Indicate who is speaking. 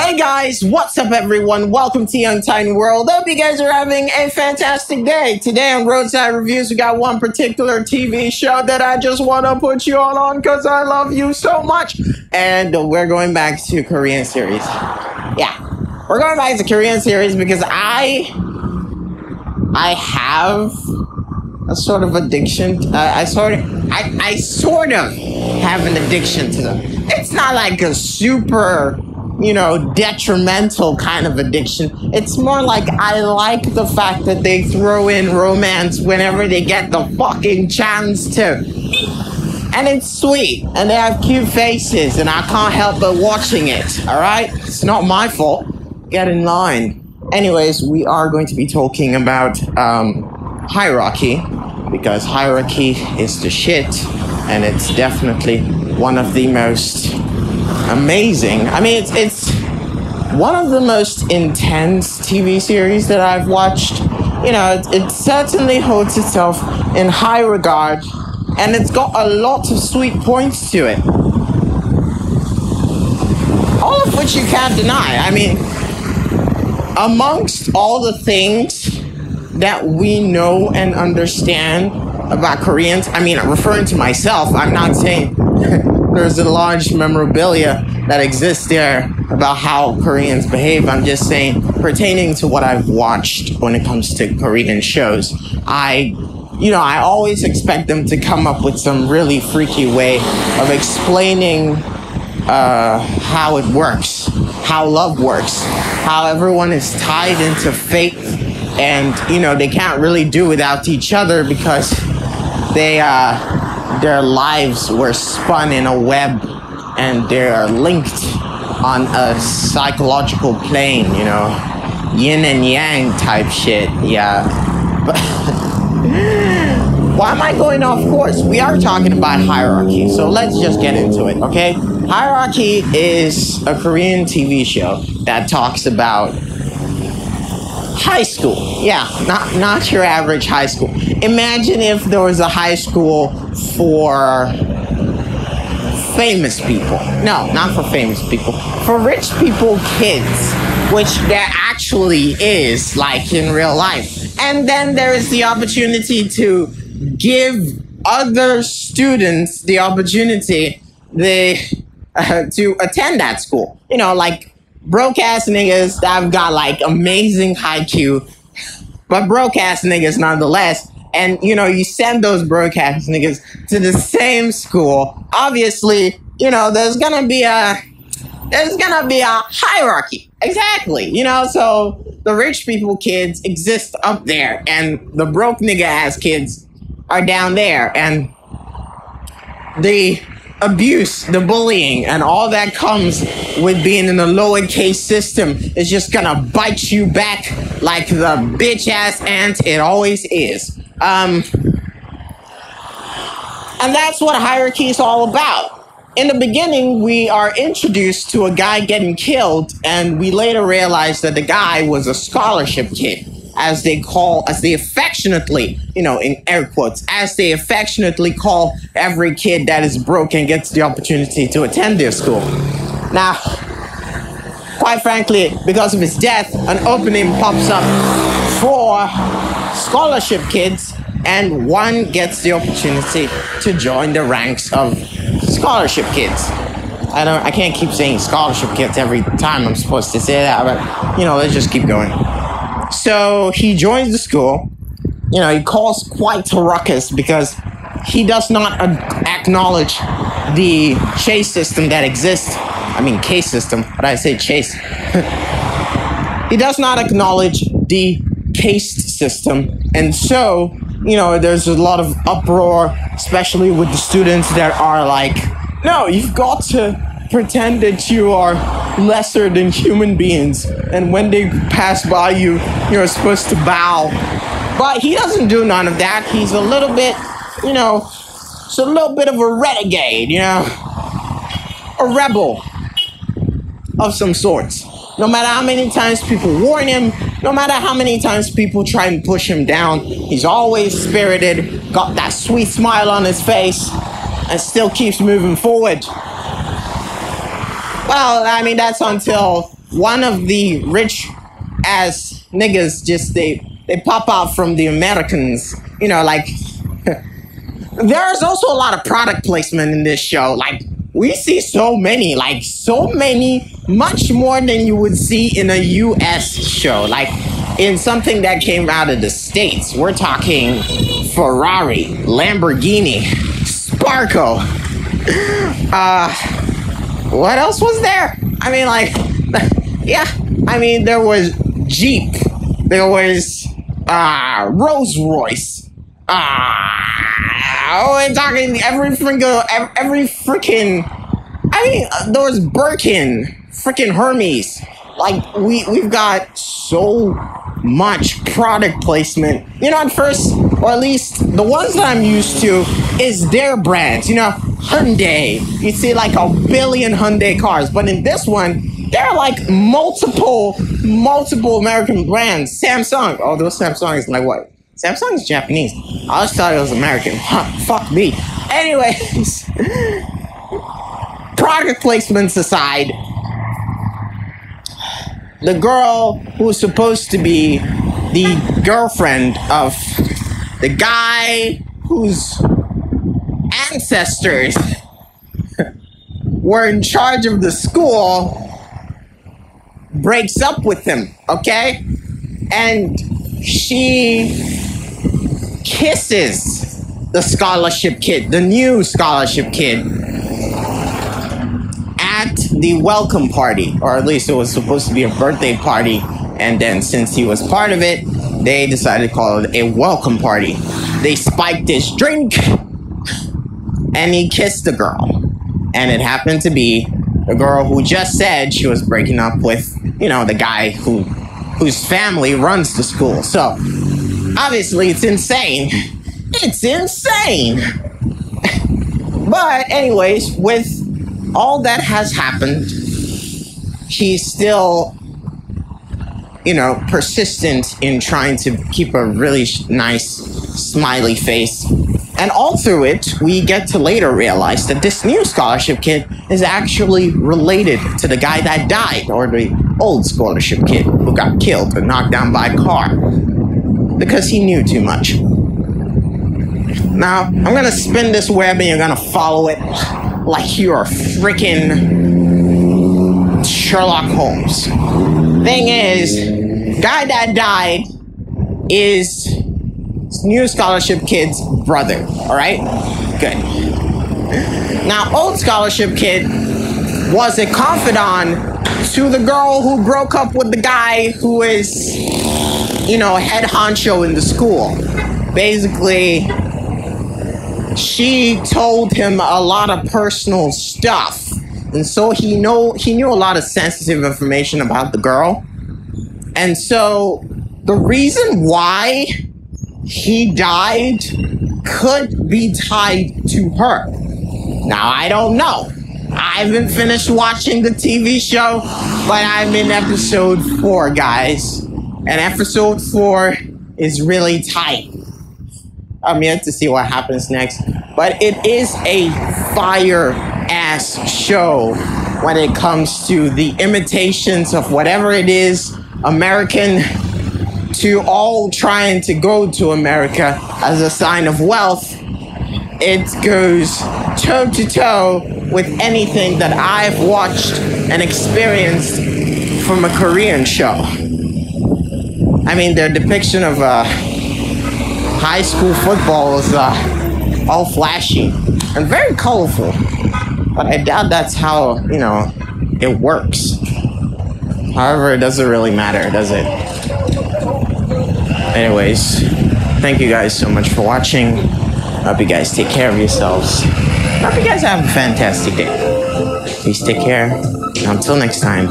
Speaker 1: Hey guys, what's up everyone? Welcome to Young Tiny World. Hope you guys are having a fantastic day. Today on Roadside Reviews, we got one particular TV show that I just want to put you all on because I love you so much. And we're going back to Korean series. Yeah, we're going back to Korean series because I have a sort of addiction. I sort of have an addiction to them. It's not like a super, detrimental kind of addiction. It's more like I like the fact that they throw in romance whenever they get the fucking chance to. And it's sweet. And they have cute faces. And I can't help but watching it. Alright? It's not my fault. Get in line. Anyways, we are going to be talking about Heirarchy. Because Heirarchy is the shit. And it's definitely one of the most amazing. I mean, it's one of the most intense TV series that I've watched. It certainly holds itself in high regard, and it's got a lot of sweet points to it. All of which you can't deny. I mean, amongst all the things that we know and understand about Koreans, I mean, referring to myself, I'm not saying there's a large memorabilia that exists there about how Koreans behave. I'm just saying, pertaining to what I've watched when it comes to Korean shows, I always expect them to come up with some really freaky way of explaining how it works, how love works, how everyone is tied into fate, and, they can't really do without each other because their lives were spun in a web and they're linked on a psychological plane, yin and yang type shit. Yeah. But why am I going off course? We are talking about Heirarchy, so let's just get into it, okay? Heirarchy is a Korean TV show that talks about high school. Yeah, not your average high school. Imagine if there was a high school for famous people. No, not for famous people. For rich people kids, which there actually is, like in real life. And then there is the opportunity to give other students the opportunity to attend that school. Like broke-ass niggas that have got, like, amazing IQ, but broke-ass niggas nonetheless. And, you send those broke-ass niggas to the same school. Obviously, there's gonna be a hierarchy. Exactly. So the rich people kids exist up there, and the broke nigga-ass kids are down there. And the abuse, the bullying, and all that comes with being in a lowercase system is just gonna bite you back like the bitch-ass ant it always is. And that's what Heirarchy is all about. In the beginning, we are introduced to a guy getting killed, and we later realize that the guy was a scholarship kid, as they affectionately, in air quotes, as they affectionately call every kid that is broke and gets the opportunity to attend their school. Now, quite frankly, because of his death, an opening pops up for scholarship kids, and one gets the opportunity to join the ranks of scholarship kids. I can't keep saying scholarship kids every time I'm supposed to say that, but, let's just keep going. So he joins the school. He calls quite a ruckus because he does not acknowledge the chase system that exists. I mean, case system, but I say chase. He does not acknowledge the caste system. And so, there's a lot of uproar, especially with the students that are like, no, you've got to pretend that you are lesser than human beings, and when they pass by you, you're supposed to bow. But he doesn't do none of that. He's a little bit, it's a little bit of a renegade, a rebel of some sorts. No matter how many times people warn him, no matter how many times people try and push him down, he's always spirited, got that sweet smile on his face, and still keeps moving forward. Well, I mean, that's until one of the rich ass niggas just they pop out from the Americans, you know, like there's also a lot of product placement in this show. Like we see so many, much more than you would see in a US show. Like in something that came out of the States. We're talking Ferrari, Lamborghini, Sparko. What else was there? I mean, like, yeah. I mean, there was Jeep. There was Rolls Royce. We're talking every freaking. I mean, there was Birkin, freaking Hermes. Like we've got so much product placement. You know, at first, or at least the ones that I'm used to, is their brands. You know, Hyundai. You see like a billion Hyundai cars, but in this one, there are like multiple American brands. Samsung. Oh, those Samsung is like what? Samsung is Japanese. I always thought it was American. Huh, fuck me. Anyways, product placements aside, the girl who was supposed to be the girlfriend of the guy whose ancestors were in charge of the school breaks up with him, okay? And she kisses the scholarship kid, the new scholarship kid, at the welcome party, or at least it was supposed to be a birthday party, and then since he was part of it, they decided to call it a welcome party. They spiked his drink, and he kissed the girl, and it happened to be the girl who just said she was breaking up with, you know, the guy whose family runs the school. So obviously it's insane. It's insane. But anyways, with all that has happened, he's still, you know, persistent in trying to keep a really nice smiley face. And all through it, we get to later realize that this new scholarship kid is actually related to the guy that died, or the old scholarship kid who got killed or knocked down by a car because he knew too much. Now, I'm gonna spin this web and you're gonna follow it like you're freaking Sherlock Holmes. Thing is, guy that died is new scholarship kid's brother, alright? Good. Now, old scholarship kid was a confidant to the girl who broke up with the guy who is, you know, head honcho in the school. Basically, she told him a lot of personal stuff, and so he knew a lot of sensitive information about the girl. And so the reason why he died could be tied to her. Now, I don't know. I haven't finished watching the TV show, but I'm in episode 4, guys. And episode 4 is really tight. I'm yet to see what happens next. But it is a fire-ass show when it comes to the imitations of whatever it is American, to all trying to go to America as a sign of wealth. It goes toe-to-toe with anything that I've watched and experienced from a Korean show. I mean, their depiction of high school football is all flashy and very colorful, but I doubt that's how, you know, it works. However, it doesn't really matter, does it? Anyways, thank you guys so much for watching. Hope you guys take care of yourselves. Hope you guys have a fantastic day. Please take care. And until next time.